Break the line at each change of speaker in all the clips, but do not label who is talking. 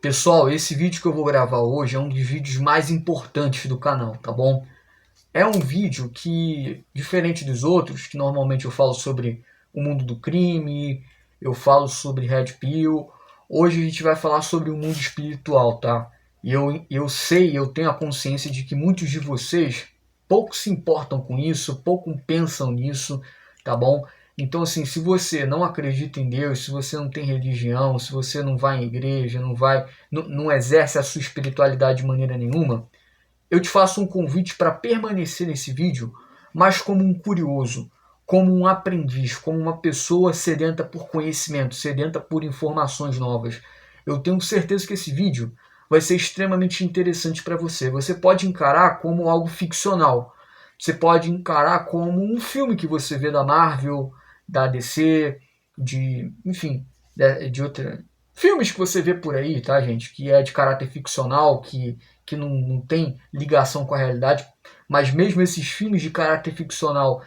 Pessoal, esse vídeo que eu vou gravar hoje é um dos vídeos mais importantes do canal, tá bom? É um vídeo que, diferente dos outros, que normalmente eu falo sobre o mundo do crime, eu falo sobre Red Pill, hoje a gente vai falar sobre o mundo espiritual, tá? E eu sei, eu tenho a consciência de que muitos de vocês pouco se importam com isso, pouco pensam nisso, tá bom? Então, assim, se você não acredita em Deus, se você não tem religião, se você não vai em igreja, não exerce a sua espiritualidade de maneira nenhuma, eu te faço um convite para permanecer nesse vídeo, mas como um curioso, como um aprendiz, como uma pessoa sedenta por conhecimento, sedenta por informações novas. Eu tenho certeza que esse vídeo vai ser extremamente interessante para você. Você pode encarar como algo ficcional. Você pode encarar como um filme que você vê da Marvel, da DC, enfim, de outra filmes que você vê por aí, tá, gente? Que é de caráter ficcional, que não tem ligação com a realidade, mas mesmo esses filmes de caráter ficcional,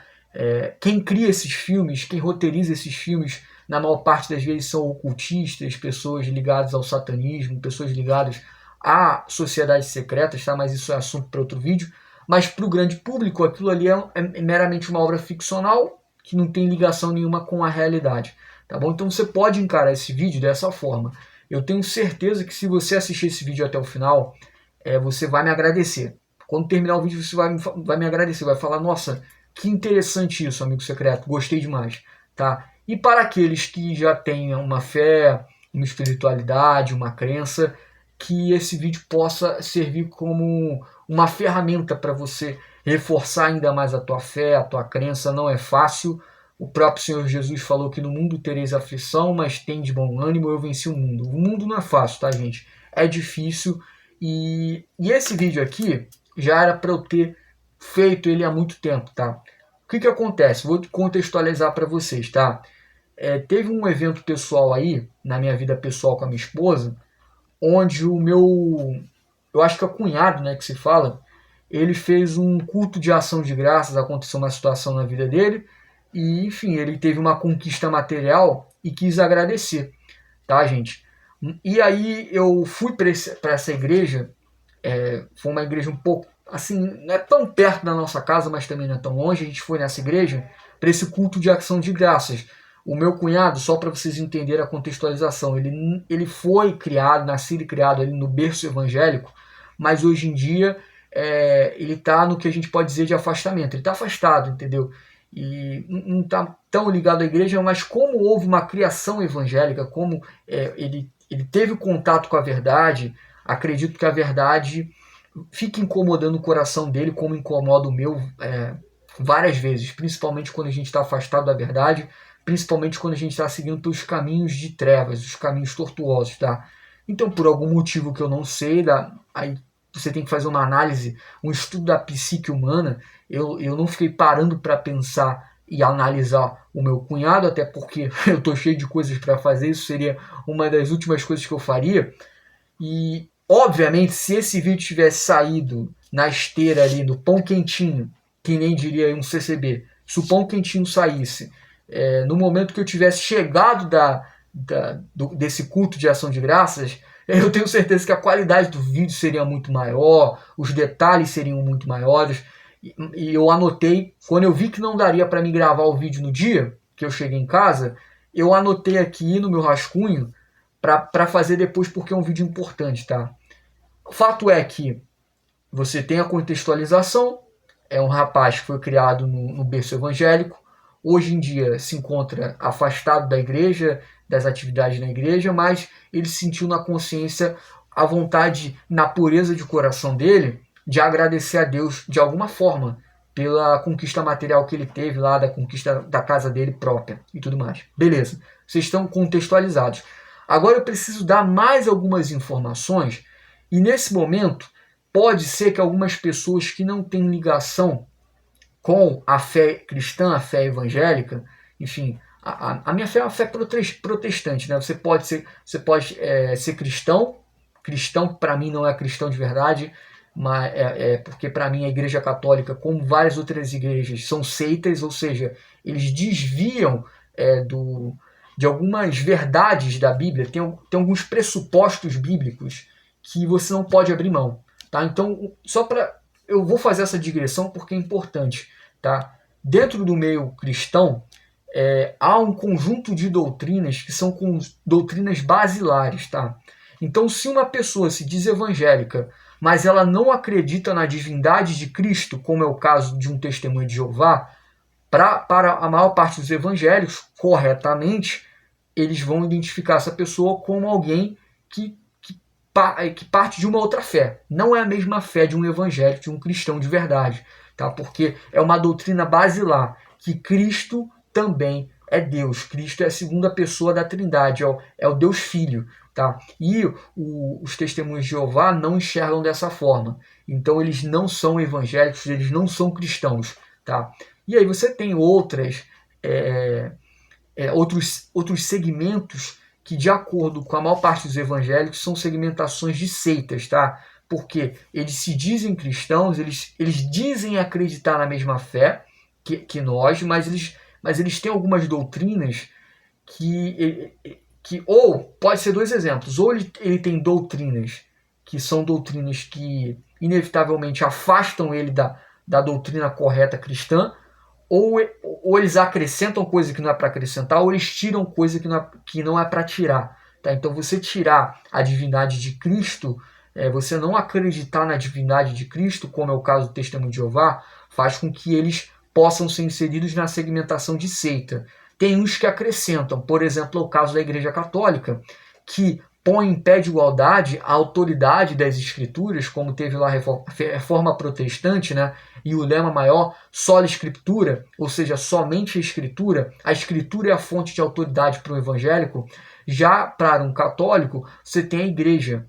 quem cria esses filmes, quem roteiriza esses filmes, na maior parte das vezes são ocultistas, pessoas ligadas ao satanismo, pessoas ligadas a sociedades secretas, tá? Mas isso é assunto para outro vídeo. Mas para o grande público, aquilo ali é meramente uma obra ficcional que não tem ligação nenhuma com a realidade. Tá bom? Então você pode encarar esse vídeo dessa forma. Eu tenho certeza que se você assistir esse vídeo até o final, você vai me agradecer. Quando terminar o vídeo, você vai me agradecer, vai falar, nossa, que interessante isso, amigo secreto, gostei demais. Tá? E para aqueles que já têm uma fé, uma espiritualidade, uma crença, que esse vídeo possa servir como uma ferramenta para você reforçar ainda mais a tua fé, a tua crença. Não é fácil. O próprio Senhor Jesus falou que no mundo tereis aflição, mas tem de bom ânimo, eu venci o mundo. O mundo não é fácil, tá, gente? É difícil. E esse vídeo aqui já era para eu ter feito ele há muito tempo, tá? O que acontece? Vou contextualizar para vocês, tá? Teve um evento pessoal aí, na minha vida pessoal com a minha esposa, onde eu acho que é o cunhado, né, que se fala, ele fez um culto de ação de graças, aconteceu uma situação na vida dele, e enfim, ele teve uma conquista material e quis agradecer, tá, gente? E aí eu fui para essa igreja, foi uma igreja um pouco, assim, não é tão perto da nossa casa, mas também não é tão longe, a gente foi nessa igreja para esse culto de ação de graças. O meu cunhado, só para vocês entenderem a contextualização, ele foi criado, nascido e criado ali no berço evangélico, mas hoje em dia ele está no que a gente pode dizer de afastamento, ele está afastado, entendeu? E não está tão ligado à igreja, mas como houve uma criação evangélica, como ele teve contato com a verdade, acredito que a verdade fica incomodando o coração dele, como incomoda o meu várias vezes, principalmente quando a gente está afastado da verdade, principalmente quando a gente está seguindo pelos caminhos de trevas, os caminhos tortuosos, tá? Então, por algum motivo que eu não sei, aí você tem que fazer uma análise, um estudo da psique humana. Eu não fiquei parando para pensar e analisar o meu cunhado, até porque eu estou cheio de coisas para fazer, isso seria uma das últimas coisas que eu faria. E, obviamente, se esse vídeo tivesse saído na esteira ali do pão quentinho, que nem diria um CCB, se o pão quentinho saísse no momento que eu tivesse chegado desse culto de ação de graças, eu tenho certeza que a qualidade do vídeo seria muito maior, os detalhes seriam muito maiores. E eu anotei, quando eu vi que não daria para me gravar o vídeo no dia que eu cheguei em casa, eu anotei aqui no meu rascunho para fazer depois, porque é um vídeo importante, tá? O fato é que você tem a contextualização, é um rapaz que foi criado no berço evangélico, hoje em dia se encontra afastado da igreja, das atividades na igreja, mas ele sentiu na consciência a vontade, na pureza de coração dele, de agradecer a Deus de alguma forma pela conquista material que ele teve lá, da conquista da casa dele própria e tudo mais. Beleza, vocês estão contextualizados. Agora eu preciso dar mais algumas informações e nesse momento pode ser que algumas pessoas que não têm ligação com a fé cristã, a fé evangélica, enfim, a minha fé é uma fé protestante, né? Você pode ser cristão. Cristão para mim não é cristão de verdade, mas porque para mim a Igreja Católica, como várias outras igrejas, são seitas, ou seja, eles desviam de algumas verdades da Bíblia, tem alguns pressupostos bíblicos que você não pode abrir mão. Tá? Então, eu vou fazer essa digressão porque é importante. Tá? Dentro do meio cristão, há um conjunto de doutrinas que são doutrinas basilares. Tá? Então, se uma pessoa se diz evangélica, mas ela não acredita na divindade de Cristo, como é o caso de um testemunho de Jeová, para a maior parte dos evangélicos, corretamente, eles vão identificar essa pessoa como alguém que parte de uma outra fé. Não é a mesma fé de um evangélico, de um cristão de verdade. Tá? Porque é uma doutrina basilar, que Cristo também é Deus. Cristo é a segunda pessoa da Trindade, é o Deus Filho. Tá? E os testemunhos de Jeová não enxergam dessa forma. Então eles não são evangélicos, eles não são cristãos. Tá? E aí você tem outros segmentos que, de acordo com a maior parte dos evangélicos, são segmentações de seitas, tá? Porque eles se dizem cristãos, eles dizem acreditar na mesma fé que nós, mas eles têm algumas doutrinas que ou pode ser dois exemplos, ou ele tem doutrinas que são doutrinas que inevitavelmente afastam ele da doutrina correta cristã, ou eles acrescentam coisa que não é para acrescentar, ou eles tiram coisa que não é para tirar. Tá? Então, você tirar a divindade de Cristo, você não acreditar na divindade de Cristo, como é o caso do Testemunho de Jeová, faz com que eles possam ser inseridos na segmentação de seita. Tem uns que acrescentam, por exemplo, o caso da Igreja Católica, que põe em pé de igualdade a autoridade das Escrituras, como teve lá a Reforma Protestante, né? E o lema maior, sola Escritura, ou seja, somente a Escritura. A Escritura é a fonte de autoridade para o evangélico. Já para um católico, você tem a igreja,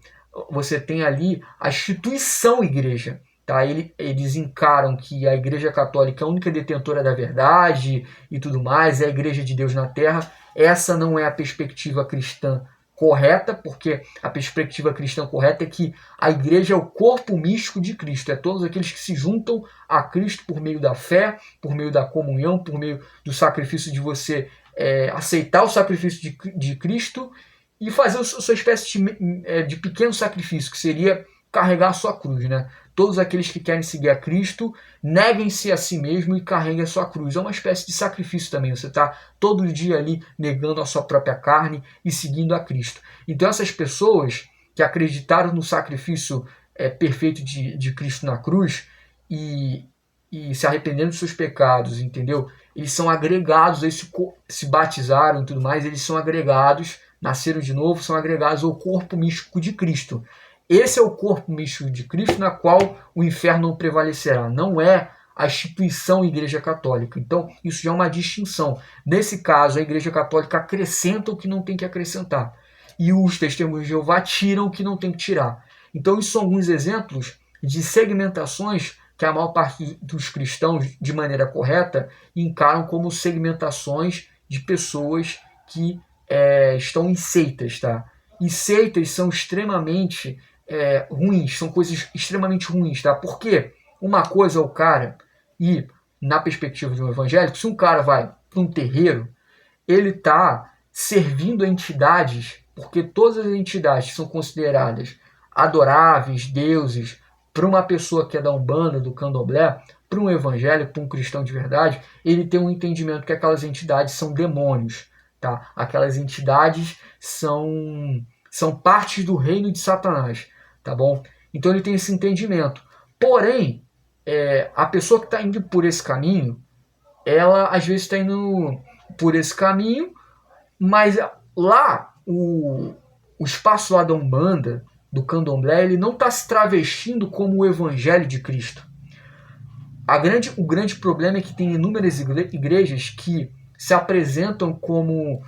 você tem ali a instituição igreja. Tá? Eles encaram que a Igreja Católica é a única detentora da verdade e tudo mais, é a Igreja de Deus na Terra. Essa não é a perspectiva cristã correta, porque a perspectiva cristã correta é que a igreja é o corpo místico de Cristo, é todos aqueles que se juntam a Cristo por meio da fé, por meio da comunhão, por meio do sacrifício de você aceitar o sacrifício de Cristo e fazer a sua espécie de pequeno sacrifício, que seria carregar a sua cruz, né? Todos aqueles que querem seguir a Cristo, neguem-se a si mesmo e carreguem a sua cruz. É uma espécie de sacrifício também. Você está todo dia ali negando a sua própria carne e seguindo a Cristo. Então essas pessoas que acreditaram no sacrifício perfeito de Cristo na cruz e se arrependeram dos seus pecados, entendeu? Eles são agregados, eles se batizaram e tudo mais, eles são agregados, nasceram de novo, são agregados ao corpo místico de Cristo. Esse é o corpo místico de Cristo, na qual o inferno não prevalecerá. Não é a instituição Igreja Católica. Então, isso já é uma distinção. Nesse caso, a Igreja Católica acrescenta o que não tem que acrescentar. E os testemunhos de Jeová tiram o que não tem que tirar. Então, isso são alguns exemplos de segmentações que a maior parte dos cristãos, de maneira correta, encaram como segmentações de pessoas que estão em seitas. Tá? E seitas são extremamente ruins, são coisas extremamente ruins, tá? Porque uma coisa é o cara ir, na perspectiva de um evangélico, se um cara vai para um terreiro, ele está servindo a entidades, porque todas as entidades que são consideradas adoráveis, deuses, para uma pessoa que é da Umbanda, do Candomblé, para um evangélico, para um cristão de verdade, ele tem um entendimento que aquelas entidades são demônios, tá? Aquelas entidades são partes do reino de Satanás. Tá bom? Então ele tem esse entendimento. Porém, a pessoa que está indo por esse caminho, ela às vezes está indo por esse caminho, mas lá o espaço lá da Umbanda, do Candomblé, ele não está se travestindo como o Evangelho de Cristo. O grande problema é que tem inúmeras igrejas que se apresentam como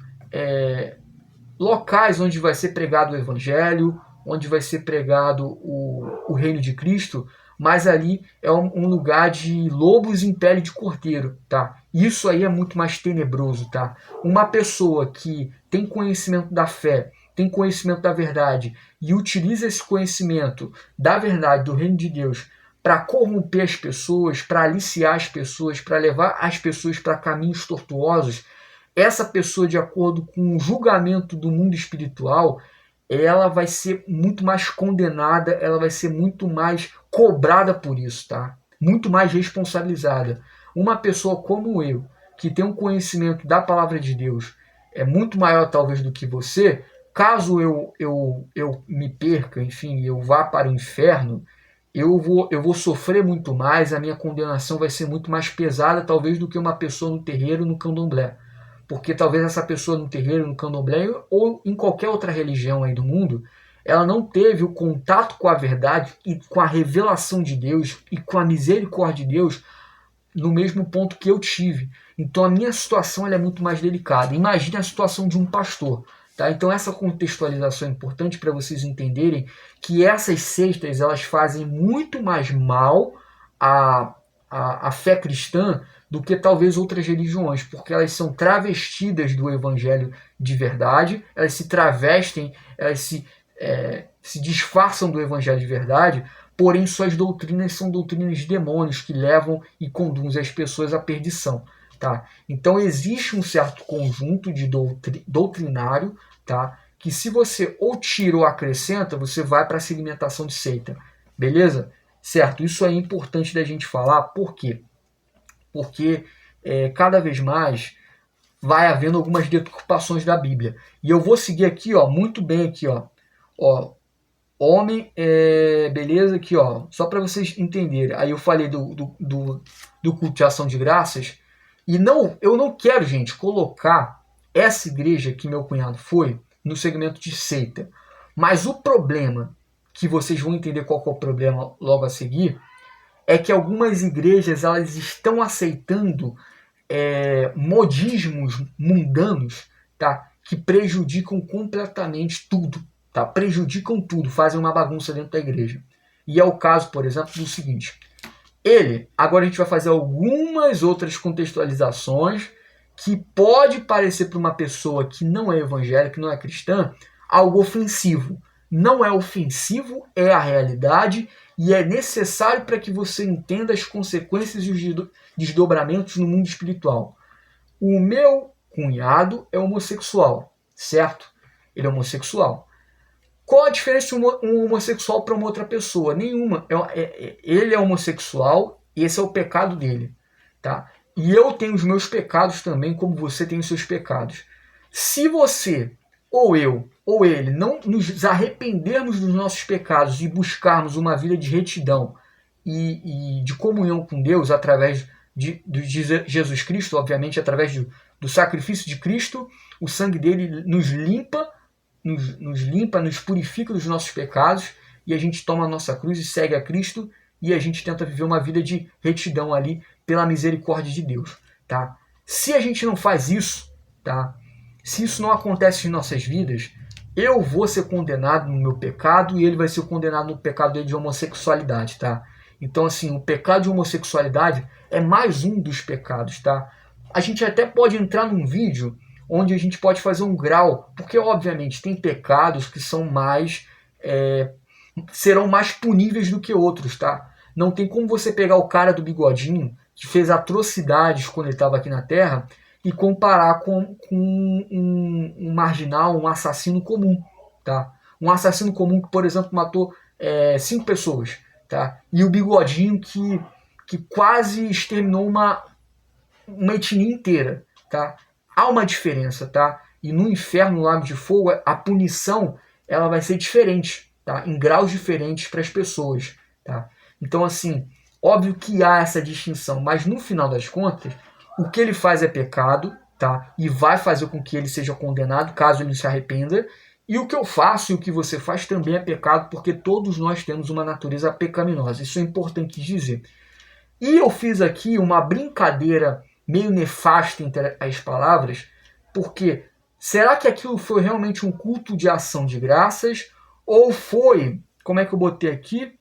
locais onde vai ser pregado o Evangelho, onde vai ser pregado o reino de Cristo, mas ali é um lugar de lobos em pele de cordeiro, tá? Isso aí é muito mais tenebroso, tá? Uma pessoa que tem conhecimento da fé, tem conhecimento da verdade e utiliza esse conhecimento da verdade, do reino de Deus, para corromper as pessoas, para aliciar as pessoas, para levar as pessoas para caminhos tortuosos, essa pessoa, de acordo com o julgamento do mundo espiritual, ela vai ser muito mais condenada, ela vai ser muito mais cobrada por isso, tá? Muito mais responsabilizada. Uma pessoa como eu, que tem um conhecimento da palavra de Deus, é muito maior talvez do que você, caso eu me perca, enfim, eu vá para o inferno, eu vou sofrer muito mais, a minha condenação vai ser muito mais pesada, talvez, do que uma pessoa no terreiro, no candomblé. Porque talvez essa pessoa no terreiro, no candomblé, ou em qualquer outra religião aí do mundo, ela não teve o contato com a verdade e com a revelação de Deus e com a misericórdia de Deus no mesmo ponto que eu tive. Então a minha situação ela é muito mais delicada. Imagine a situação de um pastor. Tá? Então essa contextualização é importante para vocês entenderem que essas seitas elas fazem muito mais mal à fé cristã do que talvez outras religiões, porque elas são travestidas do evangelho de verdade, elas se travestem, elas se disfarçam do evangelho de verdade, porém suas doutrinas são doutrinas de demônios que levam e conduzem as pessoas à perdição. Tá? Então existe um certo conjunto de doutrinário, tá? Que se você ou tira ou acrescenta, você vai para a segmentação de seita. Beleza? Certo, isso é importante da gente falar, por quê? Porque cada vez mais vai havendo algumas deturpações da Bíblia. E eu vou seguir aqui, ó, muito bem aqui, ó. Homem, beleza, aqui, ó, só para vocês entenderem. Aí eu falei do culto de ação de graças. E eu não quero, gente, colocar essa igreja que meu cunhado foi no segmento de seita. Mas o problema, que vocês vão entender qual que é o problema logo a seguir, é que algumas igrejas elas estão aceitando modismos mundanos, tá? Que prejudicam completamente tudo. Tá? Prejudicam tudo, fazem uma bagunça dentro da igreja. E é o caso, por exemplo, do seguinte. Agora a gente vai fazer algumas outras contextualizações que pode parecer para uma pessoa que não é evangélica, que não é cristã, algo ofensivo. Não é ofensivo, é a realidade e é necessário para que você entenda as consequências e os desdobramentos no mundo espiritual. O meu cunhado é homossexual, certo? Ele é homossexual. Qual a diferença de um homossexual para uma outra pessoa? Nenhuma. Ele é homossexual e esse é o pecado dele. Tá? E eu tenho os meus pecados também, como você tem os seus pecados. Se você, ou eu, ou ele, não nos arrependermos dos nossos pecados e buscarmos uma vida de retidão e de comunhão com Deus através de Jesus Cristo, obviamente através do sacrifício de Cristo, o sangue dele nos limpa, nos purifica dos nossos pecados e a gente toma a nossa cruz e segue a Cristo e a gente tenta viver uma vida de retidão ali pela misericórdia de Deus. Tá? Se a gente não faz isso, tá? Se isso não acontece em nossas vidas, eu vou ser condenado no meu pecado e ele vai ser condenado no pecado dele de homossexualidade. Tá? Então, assim, o pecado de homossexualidade é mais um dos pecados. Tá? A gente até pode entrar num vídeo onde a gente pode fazer um grau, porque obviamente tem pecados que são serão mais puníveis do que outros, tá? Não tem como você pegar o cara do bigodinho que fez atrocidades quando ele estava aqui na Terra e comparar com um marginal, um assassino comum, tá? Um assassino comum que, por exemplo, matou 5 pessoas, tá? E o bigodinho que quase exterminou uma etnia inteira, tá? Há uma diferença, tá? E no inferno, no lago de fogo, a punição ela vai ser diferente, tá? Em graus diferentes para as pessoas, tá? Então, assim, óbvio que há essa distinção, mas no final das contas, o que ele faz é pecado, tá? E vai fazer com que ele seja condenado, caso ele se arrependa. E o que eu faço e o que você faz também é pecado, porque todos nós temos uma natureza pecaminosa. Isso é importante dizer. E eu fiz aqui uma brincadeira meio nefasta entre as palavras, porque será que aquilo foi realmente um culto de ação de graças? Ou foi, como é que eu botei aqui?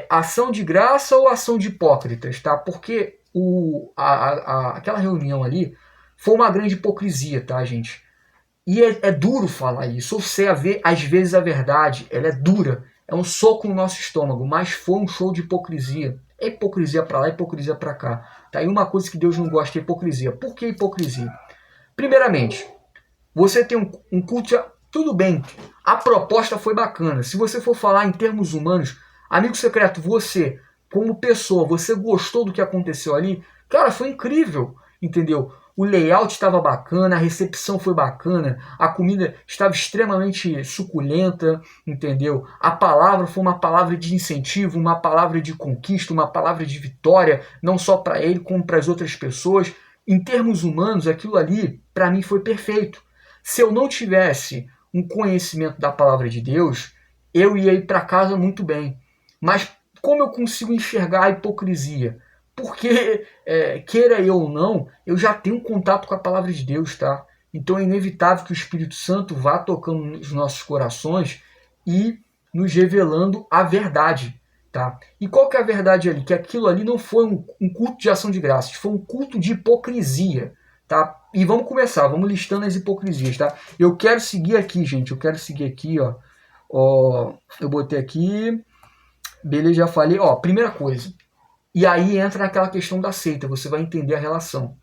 Ação de graça ou ação de hipócritas, tá? Porque aquela reunião ali foi uma grande hipocrisia, tá, gente? E é duro falar isso, ou sei às vezes a verdade, ela é dura, é um soco no nosso estômago, mas foi um show de hipocrisia. É hipocrisia para lá, hipocrisia para cá. Tá? E uma coisa que Deus não gosta é hipocrisia. Por que hipocrisia? Primeiramente, você tem um culto, tudo bem, a proposta foi bacana. Se você for falar em termos humanos, amigo secreto, você, como pessoa, você gostou do que aconteceu ali? Cara, foi incrível, entendeu? O layout estava bacana, a recepção foi bacana, a comida estava extremamente suculenta, entendeu? A palavra foi uma palavra de incentivo, uma palavra de conquista, uma palavra de vitória, não só para ele, como para as outras pessoas. Em termos humanos, aquilo ali, para mim, foi perfeito. Se eu não tivesse um conhecimento da palavra de Deus, eu ia ir para casa muito bem. Mas como eu consigo enxergar a hipocrisia? Porque, queira eu ou não, eu já tenho contato com a palavra de Deus, tá? Então é inevitável que o Espírito Santo vá tocando nos nossos corações e nos revelando a verdade, tá? E qual que é a verdade ali? Que aquilo ali não foi um culto de ação de graças, foi um culto de hipocrisia, tá? E vamos começar, vamos listando as hipocrisias, tá? Eu quero seguir aqui, gente, eu quero seguir aqui, ó. Ó, eu botei aqui, beleza, já falei, ó, primeira coisa. E aí entra naquela questão da seita, você vai entender a relação.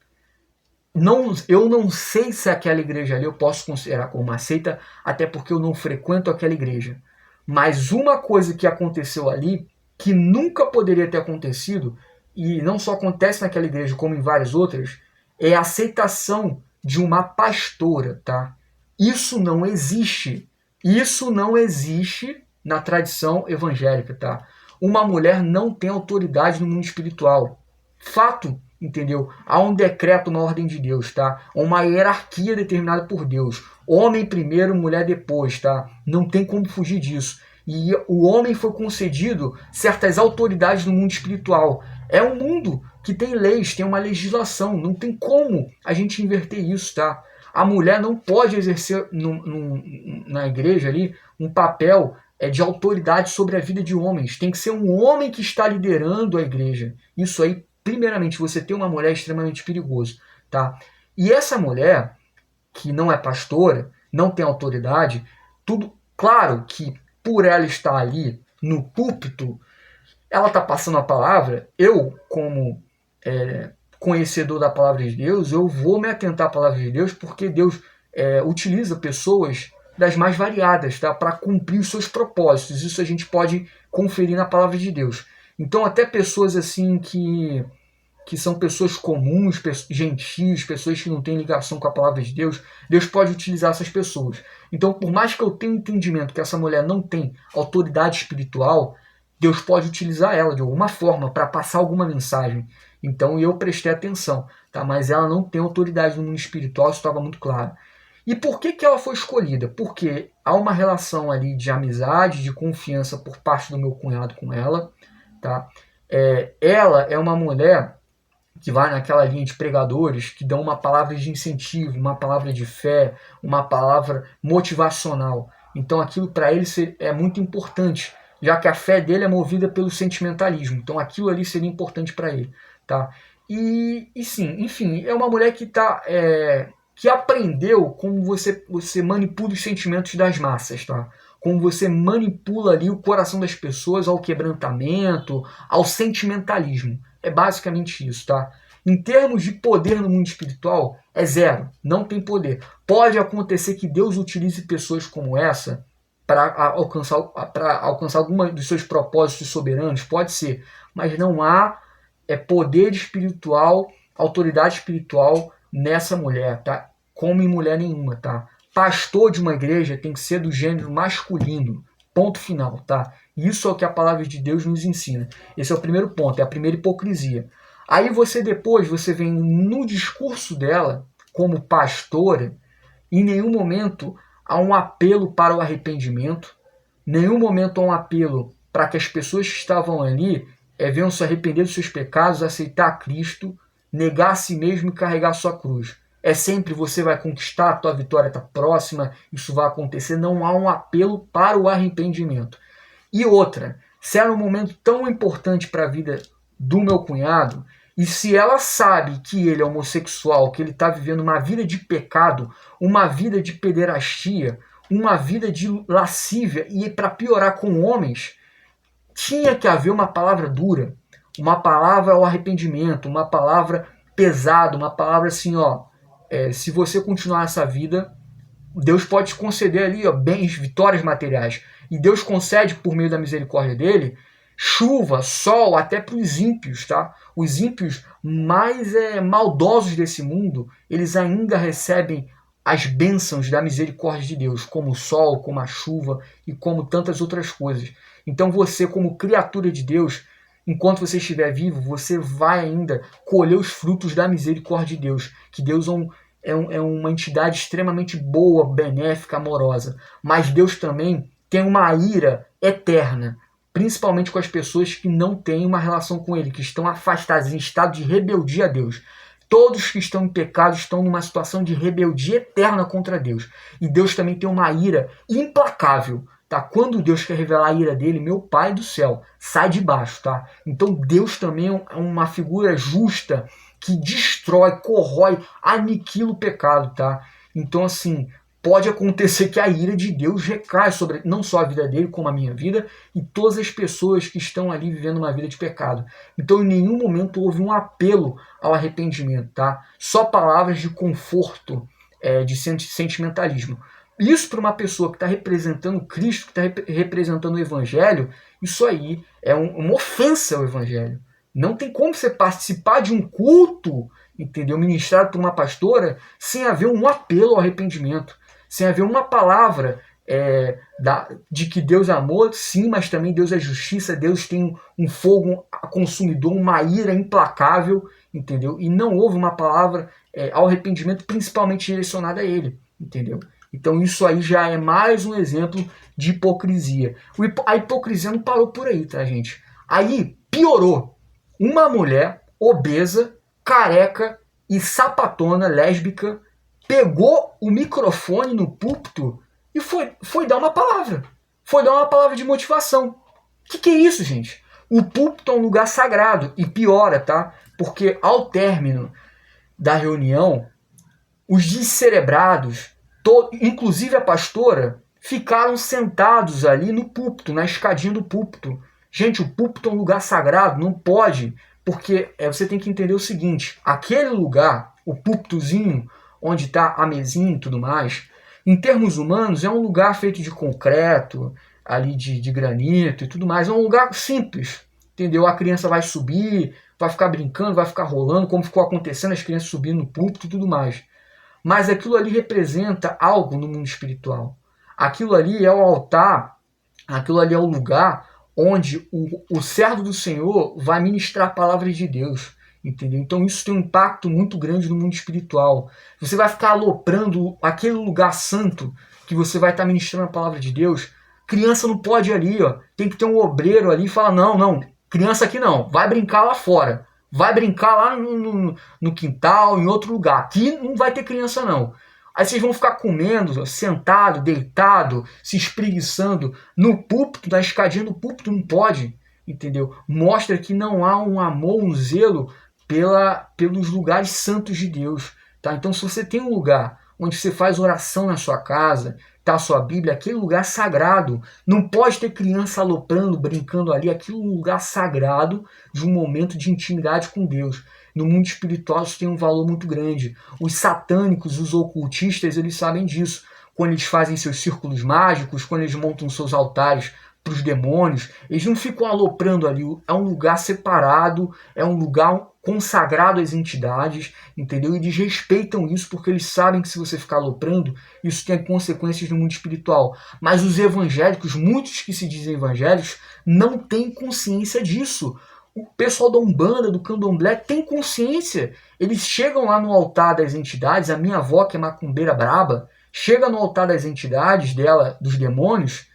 Eu não sei se aquela igreja ali eu posso considerar como uma seita, até porque eu não frequento aquela igreja. Mas uma coisa que aconteceu ali, que nunca poderia ter acontecido, e não só acontece naquela igreja, como em várias outras, é a aceitação de uma pastora, tá? Isso não existe. Isso não existe na tradição evangélica, tá? Uma mulher não tem autoridade no mundo espiritual. Fato, entendeu? Há um decreto, uma ordem de Deus, tá? Uma hierarquia determinada por Deus. Homem primeiro, mulher depois, tá? Não tem como fugir disso. E o homem foi concedido certas autoridades no mundo espiritual. É um mundo que tem leis, tem uma legislação. Não tem como a gente inverter isso, tá? A mulher não pode exercer na igreja ali um papel de autoridade sobre a vida de homens. Tem que ser um homem que está liderando a igreja. Isso aí, primeiramente, você ter uma mulher é extremamente perigoso, tá? E essa mulher, que não é pastora, não tem autoridade, tudo claro que por ela estar ali no púlpito, ela está passando a palavra, eu, como conhecedor da palavra de Deus, eu vou me atentar à palavra de Deus, porque Deus utiliza pessoas das mais variadas, tá? Para cumprir os seus propósitos. Isso a gente pode conferir na palavra de Deus. Então até pessoas assim que são pessoas comuns, gentis, pessoas que não têm ligação com a palavra de Deus, Deus pode utilizar essas pessoas. Então, por mais que eu tenha entendimento que essa mulher não tem autoridade espiritual, Deus pode utilizar ela de alguma forma para passar alguma mensagem. Então eu prestei atenção, tá? Mas ela não tem autoridade no mundo espiritual, isso estava muito claro. E por que ela foi escolhida? Porque há uma relação ali de amizade, de confiança por parte do meu cunhado com ela, tá? Ela é uma mulher que vai naquela linha de pregadores que dão uma palavra de incentivo, uma palavra de fé, uma palavra motivacional. Então aquilo para ele é muito importante, já que a fé dele é movida pelo sentimentalismo. Então aquilo ali seria importante para ele, tá? E sim, enfim, é uma mulher que aprendeu como você manipula os sentimentos das massas, tá? Como você manipula ali o coração das pessoas ao quebrantamento, ao sentimentalismo. É basicamente isso, tá? Em termos de poder no mundo espiritual, é zero. Não tem poder. Pode acontecer que Deus utilize pessoas como essa para alcançar alguma dos seus propósitos soberanos, pode ser. Mas não há poder espiritual, autoridade espiritual nessa mulher, tá? Como em mulher nenhuma, tá? Pastor de uma igreja tem que ser do gênero masculino. Ponto final, tá? Isso é o que a palavra de Deus nos ensina. Esse é o primeiro ponto, é a primeira hipocrisia. Aí você vem no discurso dela, como pastora, em nenhum momento há um apelo para o arrependimento, em nenhum momento há um apelo para que as pessoas que estavam ali venham se arrepender dos seus pecados, aceitar Cristo, negar a si mesmo e carregar a sua cruz. É sempre você vai conquistar, a tua vitória está próxima, isso vai acontecer, não há um apelo para o arrependimento. E outra, se era um momento tão importante para a vida do meu cunhado, e se ela sabe que ele é homossexual, que ele está vivendo uma vida de pecado, uma vida de pederastia, uma vida de lascívia, e para piorar com homens, tinha que haver uma palavra dura, uma palavra ao arrependimento, uma palavra pesada, uma palavra assim, ó, se você continuar essa vida, Deus pode te conceder ali, ó, bens, vitórias materiais. E Deus concede, por meio da misericórdia dele, chuva, sol, até para os ímpios, tá? Os ímpios mais maldosos desse mundo, eles ainda recebem as bênçãos da misericórdia de Deus, como o sol, como a chuva e como tantas outras coisas. Então você, como criatura de Deus, enquanto você estiver vivo, você vai ainda colher os frutos da misericórdia de Deus, que Deus é uma entidade extremamente boa, benéfica, amorosa. Mas Deus também tem uma ira eterna, principalmente com as pessoas que não têm uma relação com Ele, que estão afastadas, em estado de rebeldia a Deus. Todos que estão em pecado estão numa situação de rebeldia eterna contra Deus. E Deus também tem uma ira implacável. Tá? Quando Deus quer revelar a ira dele, meu Pai do céu, sai de baixo. Tá? Então Deus também é uma figura justa que destrói, corrói, aniquila o pecado. Tá? Então, assim, pode acontecer que a ira de Deus recaia sobre não só a vida dele, como a minha vida e todas as pessoas que estão ali vivendo uma vida de pecado. Então, em nenhum momento houve um apelo ao arrependimento, tá? Só palavras de conforto, de sentimentalismo. Isso para uma pessoa que está representando Cristo, que está representando o Evangelho, isso aí é uma ofensa ao Evangelho. Não tem como você participar de um culto, entendeu, ministrado por uma pastora, sem haver um apelo ao arrependimento, sem haver uma palavra de que Deus é amor, sim, mas também Deus é justiça, Deus tem um fogo consumidor, uma ira implacável, entendeu? E não houve uma palavra ao arrependimento, principalmente direcionada a Ele, entendeu? Então isso aí já é mais um exemplo de hipocrisia. A hipocrisia não parou por aí, tá, gente? Aí piorou. Uma mulher obesa, careca e sapatona, lésbica, pegou o microfone no púlpito e foi dar uma palavra. Foi dar uma palavra de motivação. O que é isso, gente? O púlpito é um lugar sagrado e piora, tá? Porque ao término da reunião, os descerebrados, inclusive a pastora, ficaram sentados ali no púlpito, na escadinha do púlpito. Gente, o púlpito é um lugar sagrado, não pode, porque você tem que entender o seguinte, aquele lugar, o púlpitozinho, onde está a mesinha e tudo mais, em termos humanos, é um lugar feito de concreto, ali de granito e tudo mais, é um lugar simples, entendeu? A criança vai subir, vai ficar brincando, vai ficar rolando, como ficou acontecendo, as crianças subindo no púlpito e tudo mais. Mas aquilo ali representa algo no mundo espiritual. Aquilo ali é o altar, aquilo ali é o lugar onde o servo do Senhor vai ministrar a palavra de Deus, entendeu? Então isso tem um impacto muito grande no mundo espiritual. Você vai ficar aloprando aquele lugar santo que você vai estar ministrando a palavra de Deus. Criança não pode ir ali, ó. Tem que ter um obreiro ali e falar, não, criança aqui não, vai brincar lá fora. Vai brincar lá no quintal, em outro lugar. Aqui não vai ter criança, não. Aí vocês vão ficar comendo, sentado, deitado, se espreguiçando no púlpito, na escadinha do púlpito, não pode, entendeu? Mostra que não há um amor, um zelo pelos lugares santos de Deus, tá? Então, se você tem um lugar onde você faz oração na sua casa, tá a sua Bíblia, aquele lugar sagrado, não pode ter criança aloprando, brincando ali, aquilo é um lugar sagrado de um momento de intimidade com Deus. No mundo espiritual isso tem um valor muito grande. Os satânicos, os ocultistas, eles sabem disso. Quando eles fazem seus círculos mágicos, quando eles montam seus altares para os demônios, eles não ficam aloprando ali. É um lugar separado, é um lugar consagrado às entidades, entendeu? E eles respeitam isso porque eles sabem que se você ficar aloprando, isso tem consequências no mundo espiritual. Mas os evangélicos, muitos que se dizem evangélicos, não têm consciência disso. O pessoal da Umbanda, do Candomblé, tem consciência. Eles chegam lá no altar das entidades, a minha avó, que é macumbeira braba, chega no altar das entidades dela, dos demônios,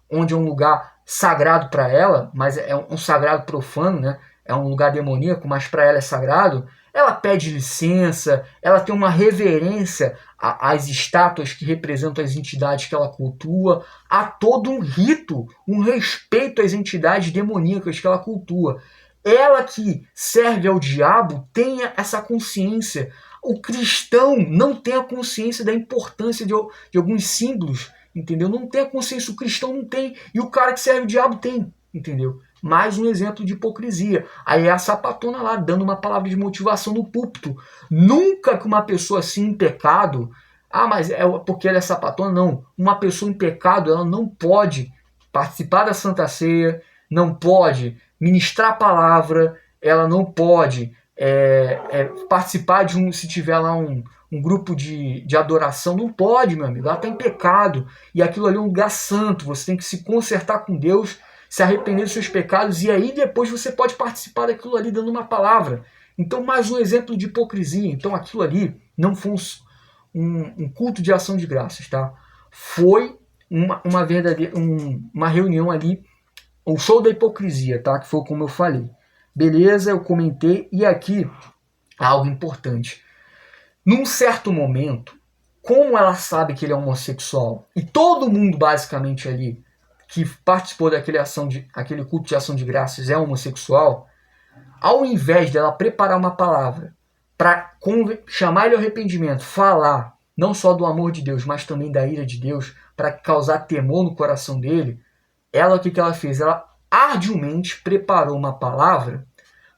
onde é um lugar sagrado para ela, mas é um sagrado profano, né? É um lugar demoníaco, mas para ela é sagrado. Ela pede licença, ela tem uma reverência às estátuas que representam as entidades que ela cultua, há todo um rito, um respeito às entidades demoníacas que ela cultua. Ela que serve ao diabo tenha essa consciência. O cristão não tem a consciência da importância de alguns símbolos, entendeu? Não tem a consciência, o cristão não tem, e o cara que serve o diabo tem, entendeu? Mais um exemplo de hipocrisia. Aí é a sapatona lá, dando uma palavra de motivação no púlpito. Nunca que uma pessoa assim em pecado... mas é porque ela é sapatona? Não. Uma pessoa em pecado, ela não pode participar da Santa Ceia, não pode ministrar a palavra, ela não pode participar de se tiver lá um grupo de adoração, não pode, meu amigo. Ela está em pecado. E aquilo ali é um lugar santo. Você tem que se consertar com Deus, se arrepender dos seus pecados, e aí depois você pode participar daquilo ali dando uma palavra. Então, mais um exemplo de hipocrisia. Então, aquilo ali não foi um culto de ação de graças, tá? Foi uma verdadeira uma reunião ali, o show da hipocrisia, tá? Que foi como eu falei. Beleza, eu comentei. E aqui, algo importante. Num certo momento, como ela sabe que ele é homossexual, e todo mundo basicamente ali que participou aquele culto de ação de graças é homossexual, ao invés dela preparar uma palavra para chamar ele ao arrependimento, falar não só do amor de Deus, mas também da ira de Deus, para causar temor no coração dele, o que ela fez? Ela arduamente preparou uma palavra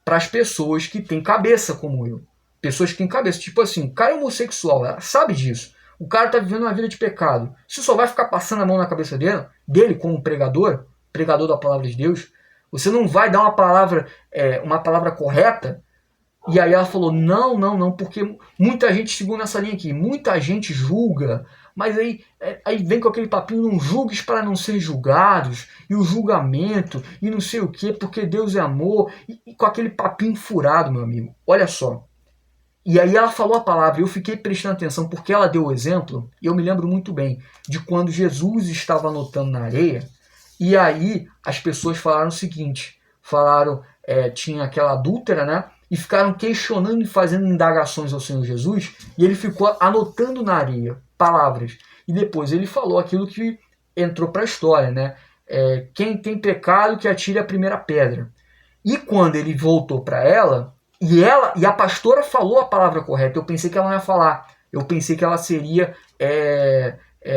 para as pessoas que têm cabeça como eu. Pessoas que têm cabeça. Tipo assim, o cara é homossexual, ela sabe disso. O cara está vivendo uma vida de pecado. Você só vai ficar passando a mão na cabeça dele como pregador da palavra de Deus. Você não vai dar uma palavra correta. E aí ela falou, não, porque muita gente seguiu nessa linha aqui. Muita gente julga, mas aí vem com aquele papinho, não julgues para não ser julgados, e o julgamento, e não sei o quê, porque Deus é amor, e com aquele papinho furado, meu amigo. Olha só. E aí ela falou a palavra, eu fiquei prestando atenção, porque ela deu o exemplo, e eu me lembro muito bem, de quando Jesus estava anotando na areia, e aí as pessoas falaram o seguinte, tinha aquela adúltera, né? E ficaram questionando e fazendo indagações ao Senhor Jesus, e ele ficou anotando na areia palavras. E depois ele falou aquilo que entrou para a história, né? Quem tem pecado que atire a primeira pedra. E quando ele voltou para ela, e a pastora falou a palavra correta, eu pensei que ela não ia falar. Eu pensei que ela seria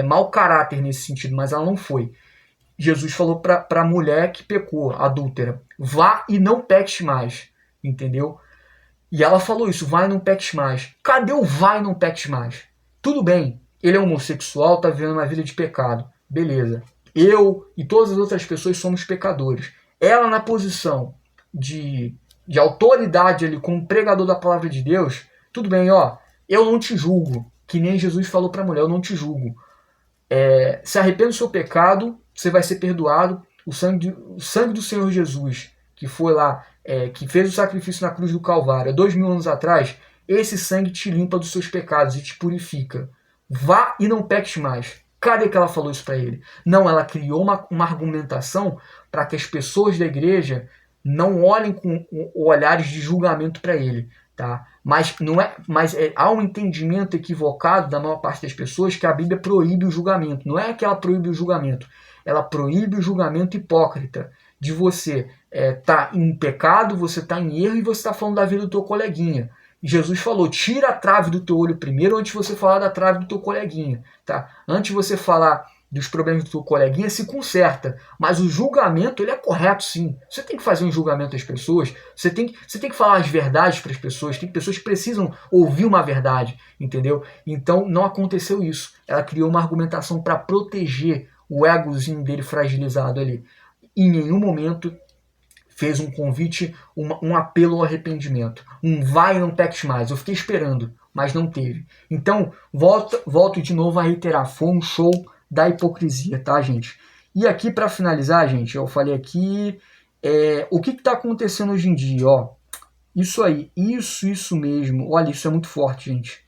mau caráter nesse sentido, mas ela não foi. Jesus falou para a mulher que pecou, adúltera, vá e não peques mais, entendeu? E ela falou isso, vai e não peques mais. Cadê o vai e não peques mais? Tudo bem, ele é homossexual, está vivendo uma vida de pecado, beleza. Eu e todas as outras pessoas somos pecadores. Ela na posição de autoridade ali como pregador da palavra de Deus, tudo bem, eu não te julgo, que nem Jesus falou para a mulher, eu não te julgo. Se arrependa do seu pecado, você vai ser perdoado. O sangue do Senhor Jesus, que foi lá, que fez o sacrifício na cruz do Calvário, há 2000 anos atrás, esse sangue te limpa dos seus pecados e te purifica. Vá e não peques mais. Cadê que ela falou isso para ele? Não, ela criou uma argumentação para que as pessoas da igreja não olhem com olhares de julgamento para ele. Tá? Mas há um entendimento equivocado da maior parte das pessoas que a Bíblia proíbe o julgamento. Não é que ela proíbe o julgamento, ela proíbe o julgamento hipócrita de você tá em pecado, você tá em erro e você está falando da vida do teu coleguinha. E Jesus falou, tira a trave do teu olho primeiro antes de você falar da trave do teu coleguinha. Tá? Antes de você falar dos problemas do teu coleguinha, se conserta. Mas o julgamento, ele é correto sim. Você tem que fazer um julgamento das pessoas, você tem que falar as verdades para as pessoas, tem pessoas que precisam ouvir uma verdade, entendeu? Então não aconteceu isso. Ela criou uma argumentação para proteger o egozinho dele fragilizado ali. Em nenhum momento fez um convite, um apelo ao arrependimento. Vai e não peques mais. Eu fiquei esperando, mas não teve. Então, volto de novo a reiterar, foi um show da hipocrisia, tá, gente? E aqui, para finalizar, gente, eu falei aqui, o que está acontecendo hoje em dia, ó. Isso aí, isso mesmo. Olha, isso é muito forte, gente.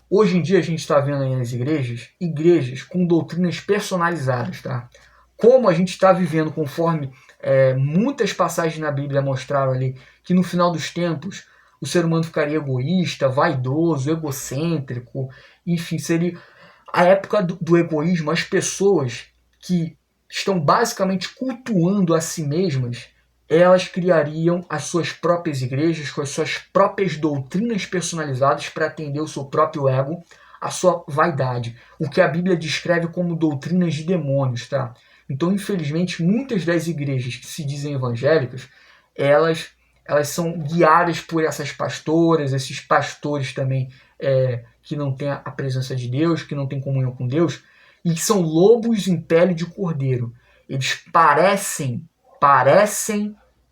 Hoje em dia a gente está vendo aí nas igrejas com doutrinas personalizadas, tá? Como a gente está vivendo conforme muitas passagens na Bíblia mostraram ali que no final dos tempos o ser humano ficaria egoísta, vaidoso, egocêntrico, enfim, seria a época do egoísmo. As pessoas que estão basicamente cultuando a si mesmas, elas criariam as suas próprias igrejas com as suas próprias doutrinas personalizadas para atender o seu próprio ego, a sua vaidade, o que a Bíblia descreve como doutrinas de demônios, tá? Então, infelizmente, muitas das igrejas que se dizem evangélicas, elas são guiadas por essas pastoras, esses pastores também que não têm a presença de Deus, que não têm comunhão com Deus, e que são lobos em pele de cordeiro. Eles parecem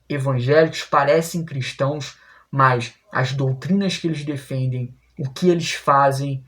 evangélicos, parecem cristãos, mas as doutrinas que eles defendem, o que eles fazem,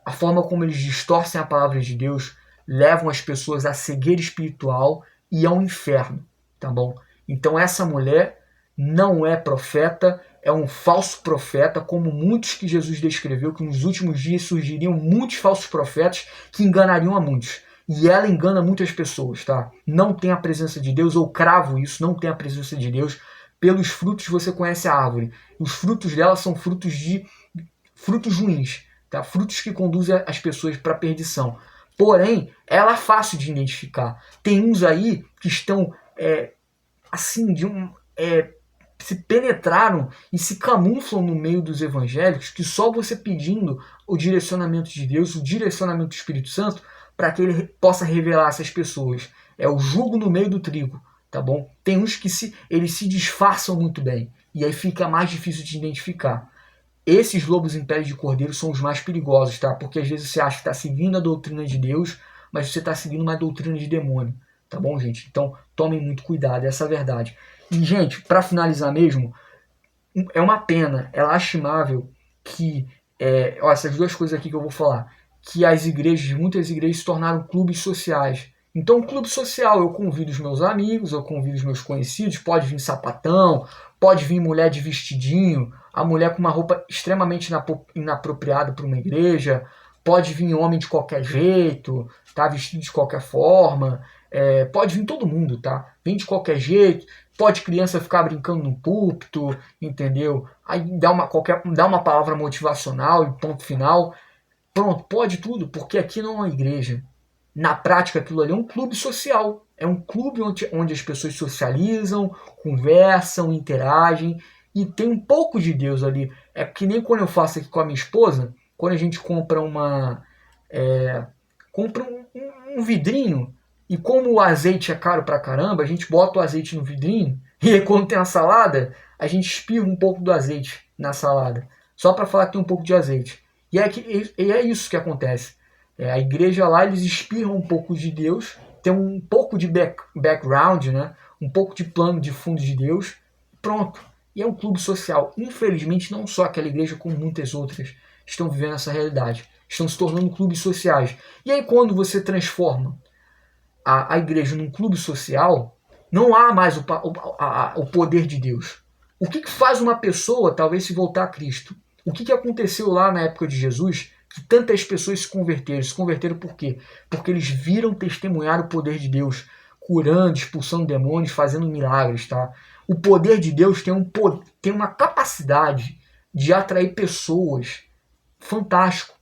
a forma como eles distorcem a palavra de Deus, levam as pessoas à cegueira espiritual e ao inferno, tá bom? Então essa mulher não é profeta, é um falso profeta, como muitos que Jesus descreveu, que nos últimos dias surgiriam muitos falsos profetas que enganariam a muitos. E ela engana muitas pessoas, tá? Não tem a presença de Deus, eu cravo isso, não tem a presença de Deus. Pelos frutos você conhece a árvore. Os frutos dela são frutos ruins, tá? Frutos que conduzem as pessoas para a perdição. Porém, ela é fácil de identificar. Tem uns aí que estão assim, se penetraram e se camuflam no meio dos evangélicos, que só você pedindo o direcionamento de Deus, o direcionamento do Espírito Santo, para que ele possa revelar essas pessoas. É o jugo no meio do trigo, tá bom? Tem uns que eles se disfarçam muito bem, e aí fica mais difícil de identificar. Esses lobos em pele de cordeiro são os mais perigosos, tá? Porque às vezes você acha que está seguindo a doutrina de Deus, mas você está seguindo uma doutrina de demônio, tá bom, gente? Então tomem muito cuidado, essa é a verdade. E, gente, para finalizar mesmo, é uma pena, é lastimável que essas duas coisas aqui que eu vou falar, que muitas igrejas se tornaram clubes sociais. Então, clube social, eu convido os meus amigos, eu convido os meus conhecidos, pode vir sapatão, pode vir mulher de vestidinho, a mulher com uma roupa extremamente inapropriada para uma igreja, pode vir homem de qualquer jeito, tá, vestido de qualquer forma, pode vir todo mundo, tá? Vem de qualquer jeito, pode criança ficar brincando no púlpito, entendeu? Aí dá uma palavra motivacional e ponto final. Pronto, pode tudo, porque aqui não é uma igreja. Na prática, aquilo ali é um clube social. É um clube onde as pessoas socializam, conversam, interagem e tem um pouco de Deus ali. É que nem quando eu faço aqui com a minha esposa, quando a gente compra um vidrinho, e como o azeite é caro pra caramba, a gente bota o azeite no vidrinho e aí quando tem a salada, a gente espirra um pouco do azeite na salada, só para falar que tem um pouco de azeite. E é isso que acontece. A igreja lá, eles espirram um pouco de Deus, tem um pouco de background, né? Um pouco de plano de fundo de Deus, pronto. E é um clube social. Infelizmente, não só aquela igreja, como muitas outras estão vivendo essa realidade. Estão se tornando clubes sociais. E aí, quando você transforma a igreja num clube social, não há mais o poder de Deus. O que faz uma pessoa talvez se voltar a Cristo? O que aconteceu lá na época de Jesus que tantas pessoas se converteram? Se converteram por quê? Porque eles viram testemunhar o poder de Deus, curando, expulsando demônios, fazendo milagres, tá? O poder de Deus tem uma capacidade de atrair pessoas. Fantástico.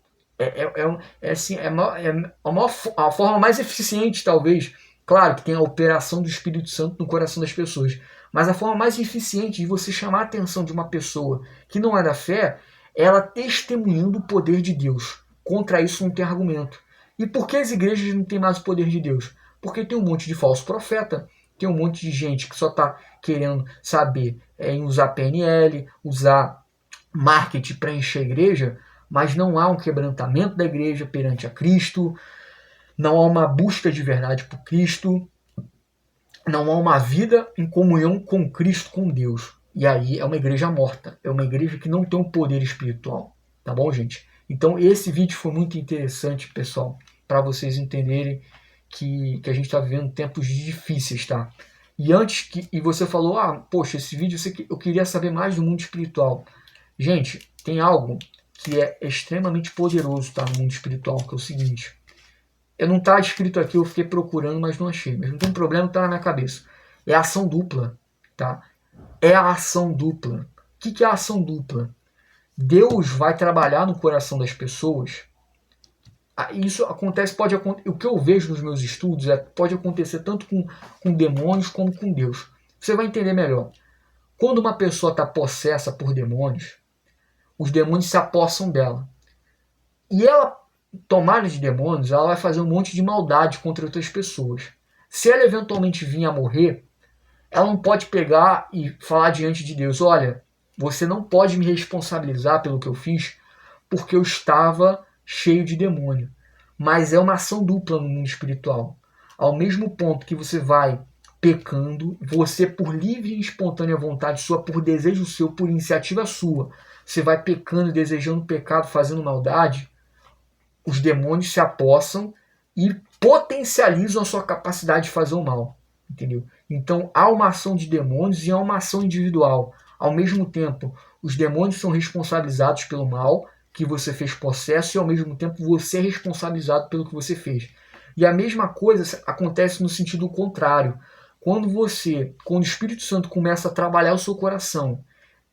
A forma mais eficiente, talvez. Claro que tem a operação do Espírito Santo no coração das pessoas. Mas a forma mais eficiente de você chamar a atenção de uma pessoa que não é da fé, é ela testemunhando o poder de Deus. Contra isso não tem argumento. E por que as igrejas não têm mais o poder de Deus? Porque tem um monte de falso profeta, tem um monte de gente que só está querendo saber em usar PNL, usar marketing para encher a igreja, mas não há um quebrantamento da igreja perante a Cristo, não há uma busca de verdade por Cristo, não há uma vida em comunhão com Cristo, com Deus. E aí é uma igreja morta, é uma igreja que não tem um poder espiritual, tá bom, gente? Então esse vídeo foi muito interessante, pessoal, para vocês entenderem que a gente está vivendo tempos difíceis, tá? E você falou, poxa, esse vídeo eu queria saber mais do mundo espiritual. Gente, tem algo que é extremamente poderoso, tá, no mundo espiritual, que é o seguinte. Não está escrito aqui, eu fiquei procurando, mas não achei. Mas não tem problema, está na minha cabeça. É a ação dupla, tá? É a ação dupla. O que é a ação dupla? Deus vai trabalhar no coração das pessoas. Isso acontece, o que eu vejo nos meus estudos pode acontecer tanto com demônios como com Deus. Você vai entender melhor. Quando uma pessoa está possessa por demônios, os demônios se apossam dela. E ela, tomada de demônios, ela vai fazer um monte de maldade contra outras pessoas. Se ela eventualmente vir a morrer, ela não pode pegar e falar diante de Deus: olha, você não pode me responsabilizar pelo que eu fiz, porque eu estava cheio de demônio. Mas é uma ação dupla no mundo espiritual. Ao mesmo ponto que você vai pecando, você por livre e espontânea vontade sua, por desejo seu, por iniciativa sua, você vai pecando, desejando pecado, fazendo maldade, os demônios se apossam e potencializam a sua capacidade de fazer o mal. Entendeu? Então há uma ação de demônios e há uma ação individual. Ao mesmo tempo, os demônios são responsabilizados pelo mal que você fez possesso e ao mesmo tempo você é responsabilizado pelo que você fez. E a mesma coisa acontece no sentido contrário. Quando o Espírito Santo começa a trabalhar o seu coração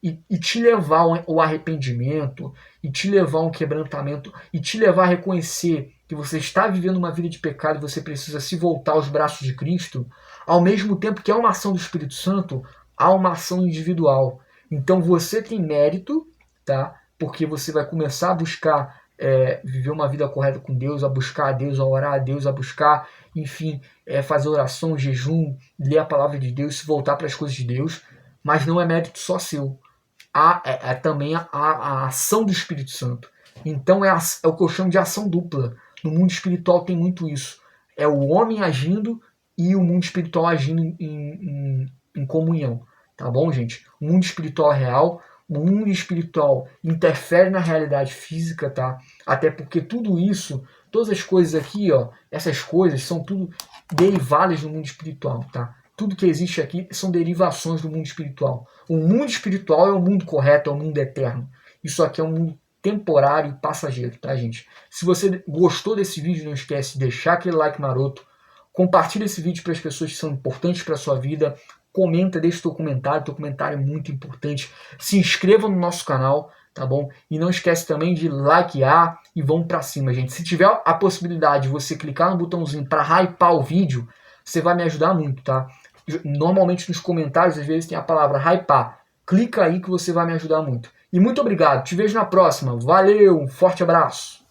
e te levar ao arrependimento, e te levar a um quebrantamento, e te levar a reconhecer que você está vivendo uma vida de pecado e você precisa se voltar aos braços de Cristo, ao mesmo tempo que é uma ação do Espírito Santo, há uma ação individual. Então você tem mérito, tá? Porque você vai começar a buscar viver uma vida correta com Deus, a buscar a Deus, a orar a Deus, a buscar, enfim, fazer oração, jejum, ler a palavra de Deus, se voltar para as coisas de Deus, mas não é mérito só seu. Há também a ação do Espírito Santo. Então é o que eu chamo de ação dupla. No mundo espiritual tem muito isso. É o homem agindo e o mundo espiritual agindo em comunhão. Tá bom, gente? O mundo espiritual é real, o mundo espiritual interfere na realidade física, tá? Até porque tudo isso, todas as coisas aqui, ó, essas coisas são tudo derivadas do mundo espiritual, tá? Tudo que existe aqui são derivações do mundo espiritual. O mundo espiritual é o mundo correto, é o mundo eterno. Isso aqui é um mundo temporário e passageiro, tá, gente? Se você gostou desse vídeo, não esquece de deixar aquele like maroto, compartilha esse vídeo para as pessoas que são importantes para a sua vida, comenta, deixa teu comentário é muito importante. Se inscreva no nosso canal, tá bom? E não esquece também de likear e vamos para cima, gente. Se tiver a possibilidade de você clicar no botãozinho para hypar o vídeo, você vai me ajudar muito, tá? Normalmente nos comentários, às vezes, tem a palavra hypar. Clica aí que você vai me ajudar muito. E muito obrigado. Te vejo na próxima. Valeu, um forte abraço.